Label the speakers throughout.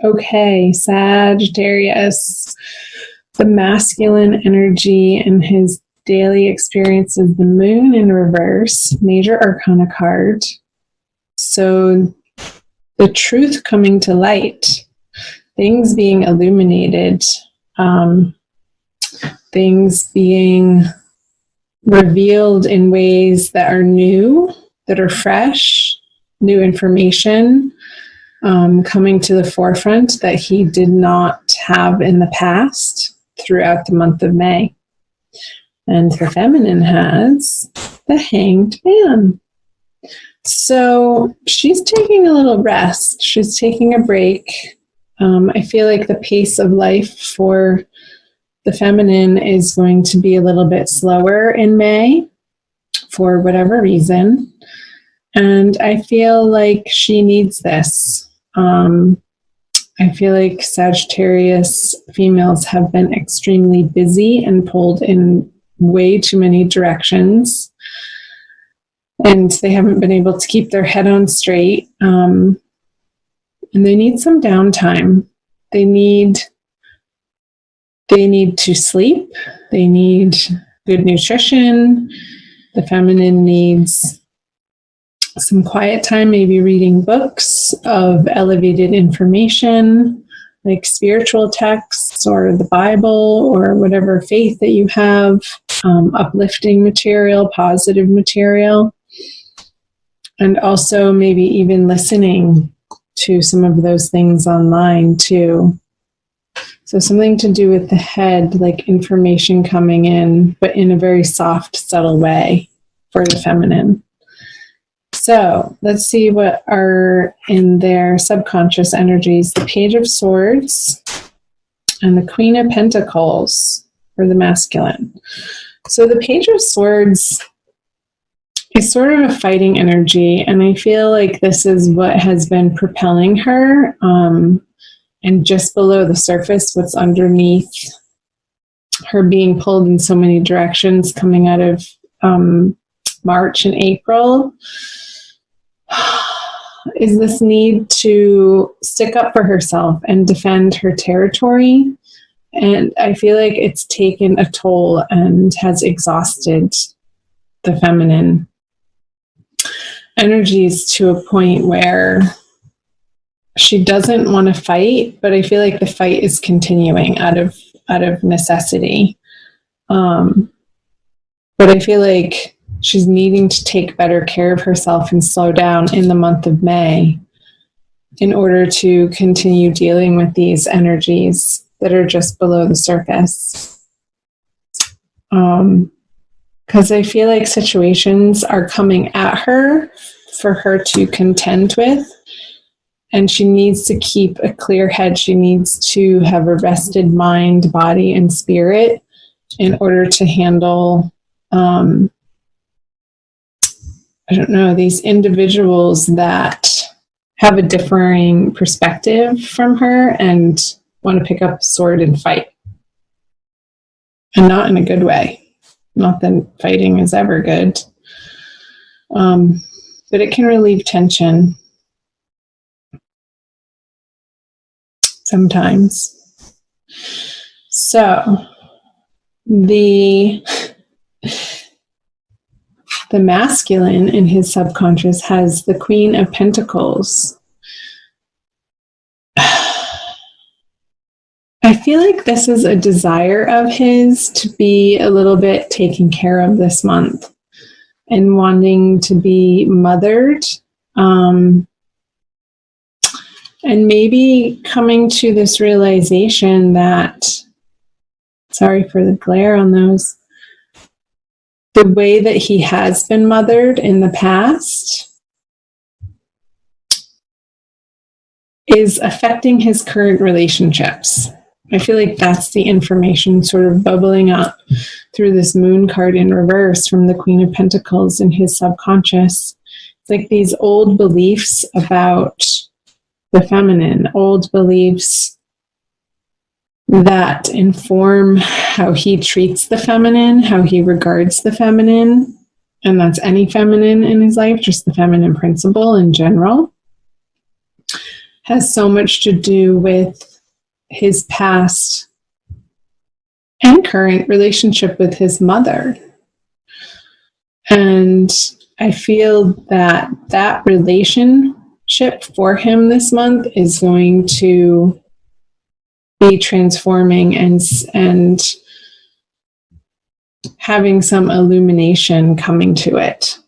Speaker 1: Okay, Sagittarius. The masculine energy in his daily experience is the moon in reverse, major arcana card. So the truth coming to light, things being illuminated, things being revealed in ways that are new, that are fresh, new information coming to the forefront that he did not have in the past throughout the month of May. And the feminine has the Hanged Man. So she's taking a little rest. She's taking a break. I feel like the pace of life for the feminine is going to be a little bit slower in May for whatever reason. And I feel like she needs this. I feel like Sagittarius females have been extremely busy and pulled in way too many directions. And they haven't been able to keep their head on straight. And they need some downtime. They need to sleep. They need good nutrition. The feminine needs some quiet time, maybe reading books of elevated information, like spiritual texts or the Bible or whatever faith that you have, uplifting material, positive material, and also maybe even listening to some of those things online too. So something to do with the head, like information coming in, but in a very soft, subtle way for the feminine. So let's see what are in their subconscious energies. The Page of Swords and the Queen of Pentacles for the masculine. So the Page of Swords is sort of a fighting energy, and I feel like this is what has been propelling her. And just below the surface, what's underneath her being pulled in so many directions coming out of March and April is this need to stick up for herself and defend her territory. And I feel like it's taken a toll and has exhausted the feminine energies to a point where she doesn't want to fight, but I feel like the fight is continuing out of necessity. But I feel like she's needing to take better care of herself and slow down in the month of May in order to continue dealing with these energies that are just below the surface. Because I feel like situations are coming at her for her to contend with, and she needs to keep a clear head. She needs to have a rested mind, body, and spirit in order to handle these individuals that have a differing perspective from her and want to pick up a sword and fight. And not in a good way. Not that fighting is ever good. But it can relieve tension sometimes. So, the masculine in his subconscious has the Queen of Pentacles. I feel like this is a desire of his to be a little bit taken care of this month and wanting to be mothered. And maybe coming to this realization that, sorry for the glare on those, the way that he has been mothered in the past is affecting his current relationships. I feel like that's the information sort of bubbling up through this moon card in reverse from the Queen of Pentacles in his subconscious. It's like these old beliefs about the feminine, old beliefs that inform how he treats the feminine, how he regards the feminine, and that's any feminine in his life, just the feminine principle in general, has so much to do with his past and current relationship with his mother. And I feel that that relationship for him this month is going to be transforming and having some illumination coming to it.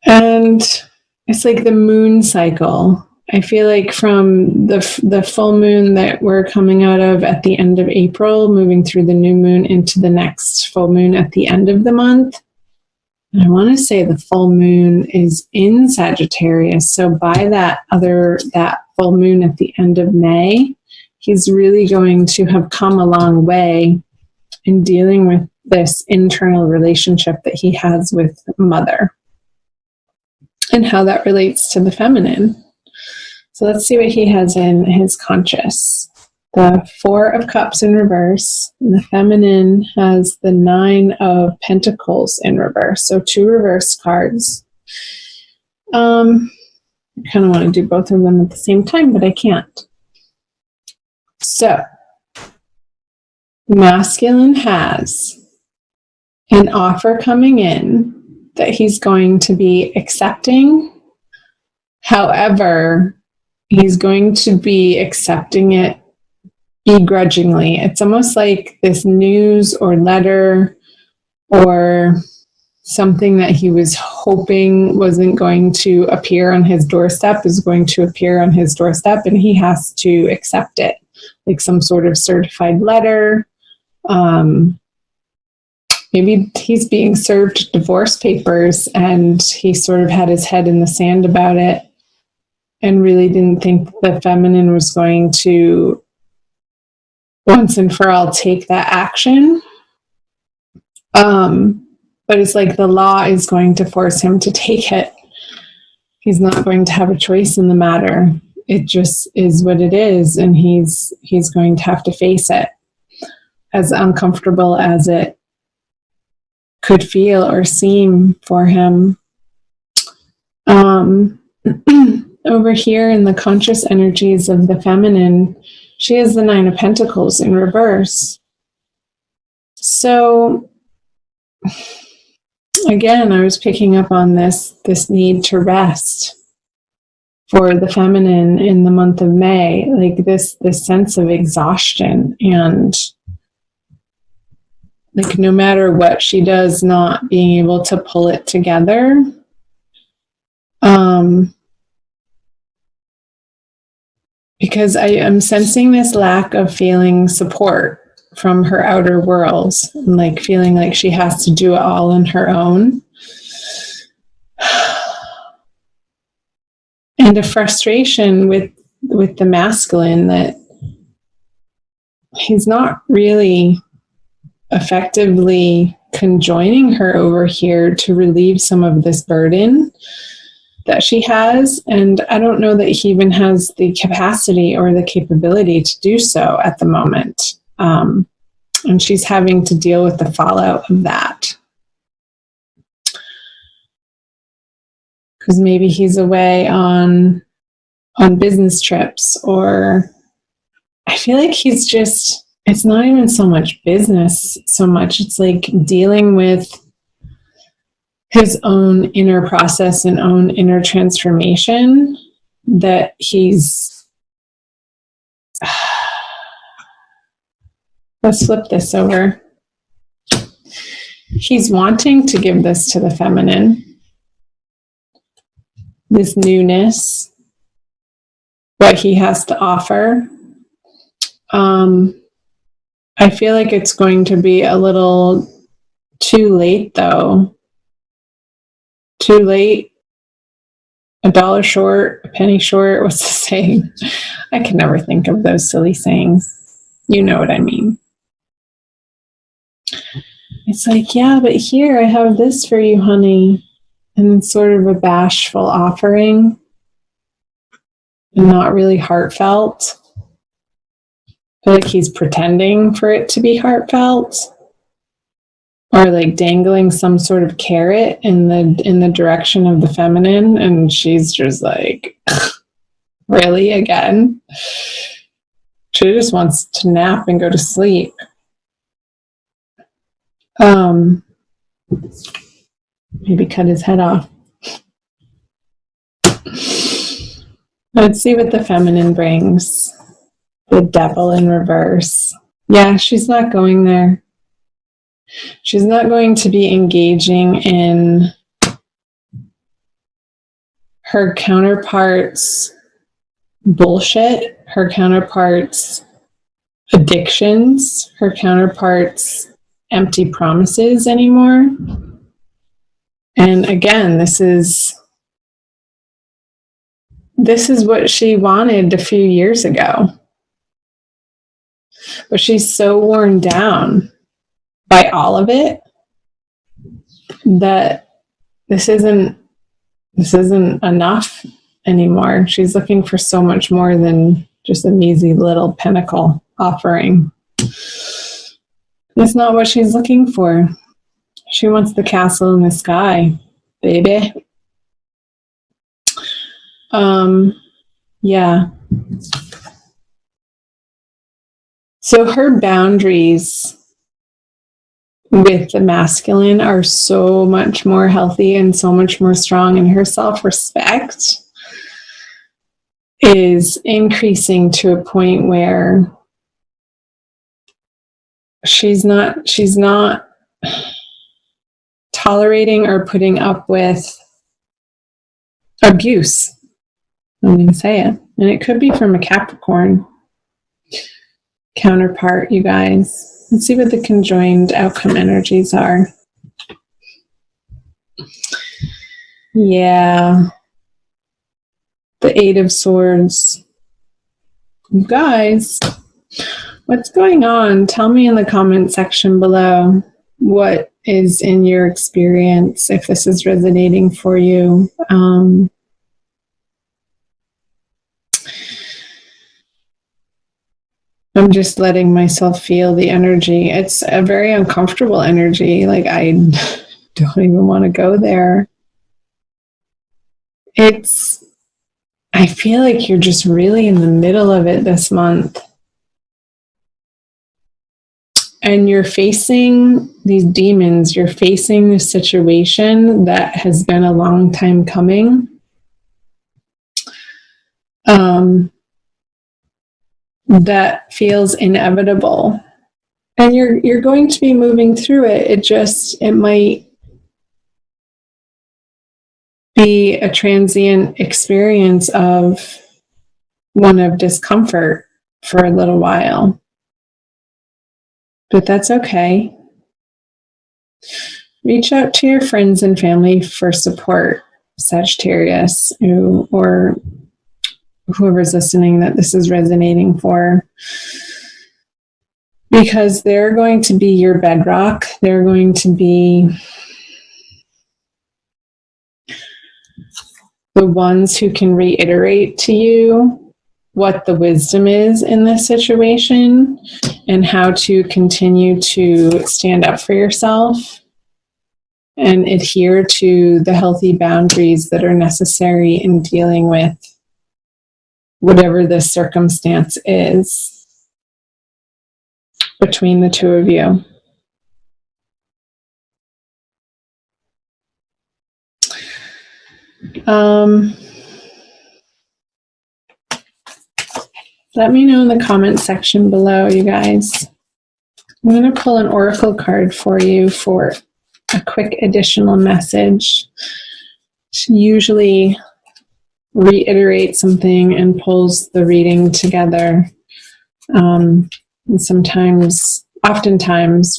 Speaker 1: And it's like the moon cycle. I feel like from the full moon that we're coming out of at the end of April, moving through the new moon into the next full moon at the end of the month. And I want to say the full moon is in Sagittarius. So by that full moon at the end of May, he's really going to have come a long way in dealing with this internal relationship that he has with mother and how that relates to the feminine. So let's see what he has in his conscious. The 4 of Cups in reverse. And the feminine has the 9 of Pentacles in reverse. So 2 reverse cards. I kind of want to do both of them at the same time, but I can't. So, masculine has an offer coming in that he's going to be accepting. However, he's going to be accepting it begrudgingly. It's almost like this news or letter or something that he was hoping wasn't going to appear on his doorstep is going to appear on his doorstep, and he has to accept it, like some sort of certified letter. Maybe he's being served divorce papers and he sort of had his head in the sand about it and really didn't think the feminine was going to once and for all take that action. But it's like the law is going to force him to take it. He's not going to have a choice in the matter. It just is what it is, and he's going to have to face it, as uncomfortable as it could feel or seem for him. Over here in the conscious energies of the feminine, she has the 9 of Pentacles in reverse. So, again, I was picking up on this need to rest for the feminine in the month of May, like this sense of exhaustion and like no matter what she does, not being able to pull it together. Because I am sensing this lack of feeling support from her outer world, and like feeling like she has to do it all on her own. And a frustration with the masculine that he's not really effectively conjoining her over here to relieve some of this burden that she has. And I don't know that he even has the capacity or the capability to do so at the moment. And she's having to deal with the fallout of that. Because maybe he's away on business trips, or I feel like he's just, it's not even so much business so much. It's like dealing with his own inner process and own inner transformation that he's, let's flip this over. He's wanting to give this to the feminine, this newness, what he has to offer. I feel like it's going to be a little too late, though. Too late, a dollar short, a penny short. What's the saying? I can never think of those silly sayings. You know what I mean. It's like, yeah, but here I have this for you, honey. And it's sort of a bashful offering and not really heartfelt. I feel like he's pretending for it to be heartfelt. or like dangling some sort of carrot in the direction of the feminine, and she's just like, really, again? She just wants to nap and go to sleep. Maybe cut his head off. Let's see what the feminine brings. The devil in reverse. Yeah, she's not going there. She's not going to be engaging in her counterpart's bullshit, her counterpart's addictions, her counterpart's empty promises anymore. And again, this is what she wanted a few years ago. But she's so worn down by all of it that this isn't enough anymore. She's looking for so much more than just a measly little pinnacle offering. It's not what she's looking for. She wants the castle in the sky, baby. Yeah. So her boundaries with the masculine are so much more healthy and so much more strong, and her self-respect is increasing to a point where she's not tolerating or putting up with abuse. I'm going to say it. And it could be from a Capricorn counterpart, you guys. Let's see what the conjoined outcome energies are. Yeah. The Eight of Swords. You guys, what's going on? Tell me in the comment section below what is in your experience, if this is resonating for you. I'm just letting myself feel the energy. It's a very uncomfortable energy. Like, I don't even want to go there. I feel like you're just really in the middle of it this month. And you're facing these demons. You're facing this situation that has been a long time coming. That feels inevitable, and you're going to be moving through it. It might be a transient experience of one of discomfort for a little while, but that's okay. Reach out to your friends and family for support, Sagittarius, or whoever's listening that this is resonating for, because they're going to be your bedrock. They're going to be the ones who can reiterate to you what the wisdom is in this situation and how to continue to stand up for yourself and adhere to the healthy boundaries that are necessary in dealing with whatever the circumstance is between the two of you. Let me know in the comment section below, you guys. I'm going to pull an oracle card for you for a quick additional message. She usually reiterates something and pulls the reading together. And oftentimes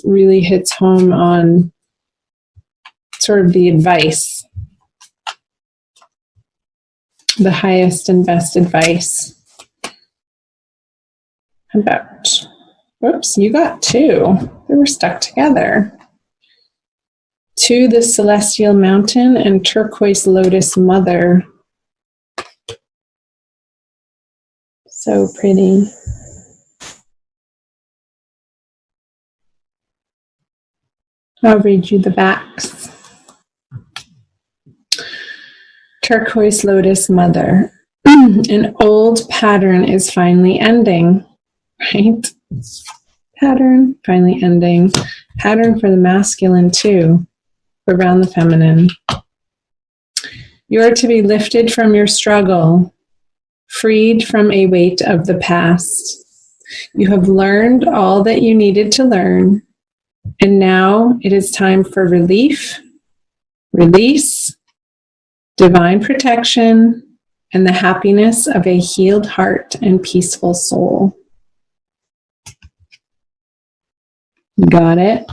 Speaker 1: really hits home on sort of the advice, the highest and best advice. Whoops, you got two. They were stuck together. To the Celestial Mountain and Turquoise Lotus Mother. So pretty. I'll read you the backs. Turquoise Lotus Mother. An old pattern is finally ending, right? Pattern finally ending. Pattern for the masculine too, around the feminine. You are to be lifted from your struggle, freed from a weight of the past. You have learned all that you needed to learn, and now it is time for relief, release, divine protection, and the happiness of a healed heart and peaceful soul. Got it?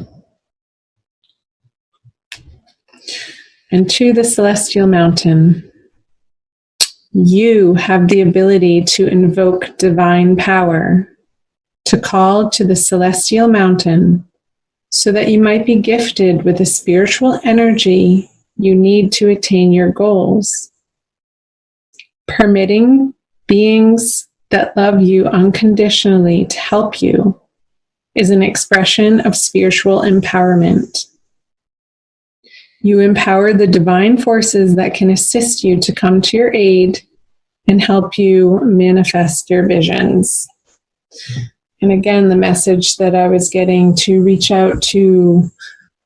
Speaker 1: And to the celestial mountain, you have the ability to invoke divine power, to call to the celestial mountain so that you might be gifted with the spiritual energy you need to attain your goals. Permitting beings that love you unconditionally to help you is an expression of spiritual empowerment. You empower the divine forces that can assist you to come to your aid and help you manifest your visions. And again, the message that I was getting to reach out to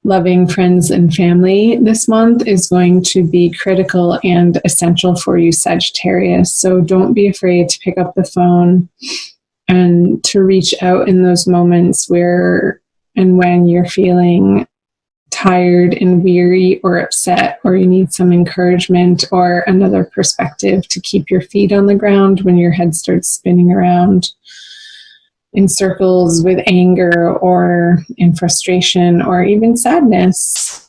Speaker 1: loving friends and family this month is going to be critical and essential for you, Sagittarius. So don't be afraid to pick up the phone and to reach out in those moments where and when you're feeling tired and weary or upset, or you need some encouragement or another perspective to keep your feet on the ground when your head starts spinning around in circles with anger or in frustration or even sadness.